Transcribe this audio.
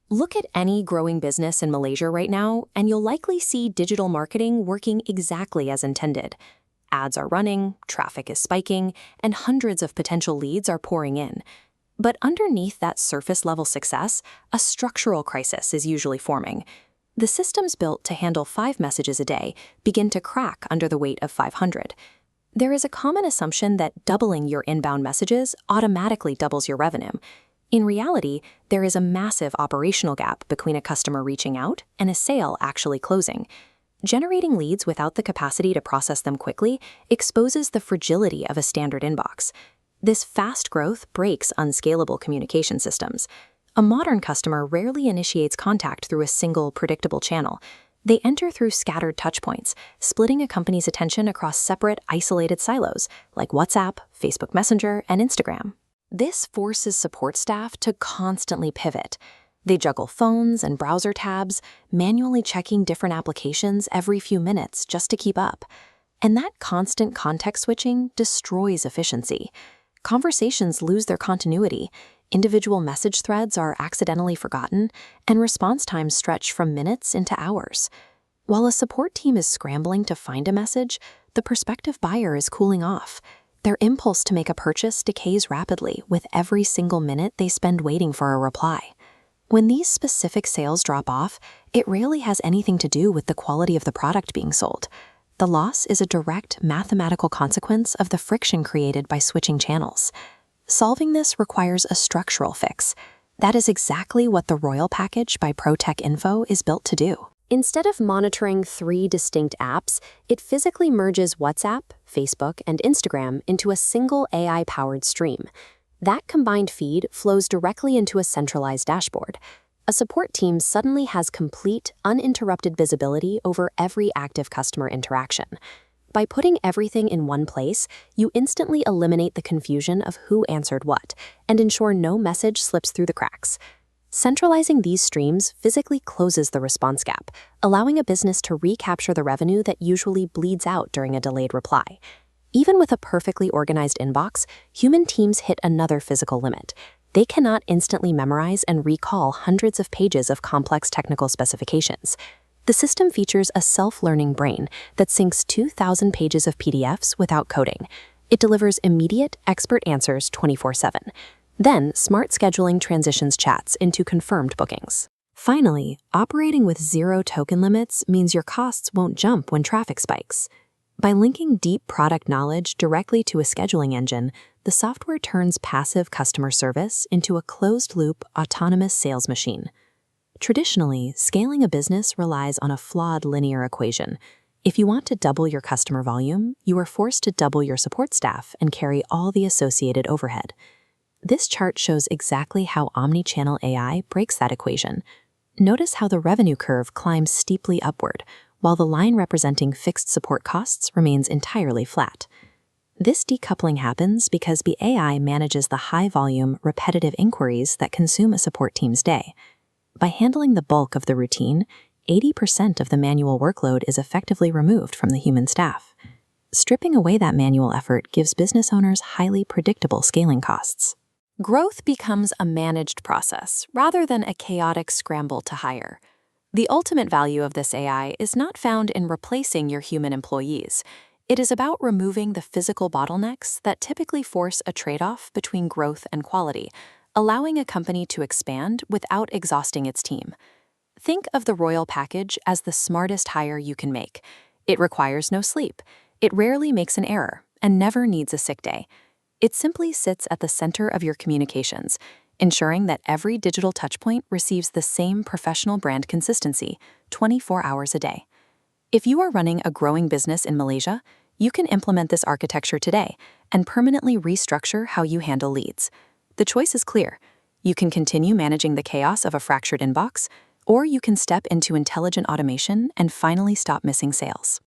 Look at any growing business in Malaysia right now, and you'll likely see digital marketing working exactly as intended. Ads are running, traffic is spiking, and hundreds of potential leads are pouring in. But underneath that surface-level success, a structural crisis is usually forming. The systems built to handle 5 messages a day begin to crack under the weight of 500. There is a common assumption that doubling your inbound messages automatically doubles your revenue. In reality, there is a massive operational gap between a customer reaching out and a sale actually closing. Generating leads without the capacity to process them quickly exposes the fragility of a standard inbox. This fast growth breaks unscalable communication systems. A modern customer rarely initiates contact through a single, predictable channel. They enter through scattered touchpoints, splitting a company's attention across separate, isolated silos like WhatsApp, Facebook Messenger, and Instagram. This forces support staff to constantly pivot. They juggle phones and browser tabs, manually checking different applications every few minutes just to keep up. And that constant context switching destroys efficiency. Conversations lose their continuity, individual message threads are accidentally forgotten, and response times stretch from minutes into hours. While a support team is scrambling to find a message, the prospective buyer is cooling off. Their impulse to make a purchase decays rapidly with every single minute they spend waiting for a reply. When these specific sales drop off, it rarely has anything to do with the quality of the product being sold. The loss is a direct mathematical consequence of the friction created by switching channels. Solving this requires a structural fix. That is exactly what the Royal Package by ProTech Info is built to do. Instead of monitoring 3 distinct apps, it physically merges WhatsApp, Facebook, and Instagram into a single AI-powered stream. That combined feed flows directly into a centralized dashboard. A support team suddenly has complete, uninterrupted visibility over every active customer interaction. By putting everything in one place, you instantly eliminate the confusion of who answered what and ensure no message slips through the cracks. Centralizing these streams physically closes the response gap, allowing a business to recapture the revenue that usually bleeds out during a delayed reply. Even with a perfectly organized inbox, human teams hit another physical limit. They cannot instantly memorize and recall hundreds of pages of complex technical specifications. The system features a self-learning brain that syncs 2,000 pages of PDFs without coding. It delivers immediate, expert answers 24/7. Then, smart scheduling transitions chats into confirmed bookings. Finally, operating with 0 token limits means your costs won't jump when traffic spikes. By linking deep product knowledge directly to a scheduling engine, the software turns passive customer service into a closed-loop, autonomous sales machine. Traditionally, scaling a business relies on a flawed linear equation. If you want to double your customer volume, you are forced to double your support staff and carry all the associated overhead. This chart shows exactly how Omnichannel AI breaks that equation. Notice how the revenue curve climbs steeply upward, while the line representing fixed support costs remains entirely flat. This decoupling happens because the AI manages the high-volume, repetitive inquiries that consume a support team's day. By handling the bulk of the routine, 80% of the manual workload is effectively removed from the human staff. Stripping away that manual effort gives business owners highly predictable scaling costs. Growth becomes a managed process rather than a chaotic scramble to hire. The ultimate value of this AI is not found in replacing your human employees. It is about removing the physical bottlenecks that typically force a trade-off between growth and quality, allowing a company to expand without exhausting its team. Think of the Royal Package as the smartest hire you can make. It requires no sleep. It rarely makes an error and never needs a sick day. It simply sits at the center of your communications, ensuring that every digital touchpoint receives the same professional brand consistency 24 hours a day. If you are running a growing business in Malaysia, you can implement this architecture today and permanently restructure how you handle leads. The choice is clear. You can continue managing the chaos of a fractured inbox, or you can step into intelligent automation and finally stop missing sales.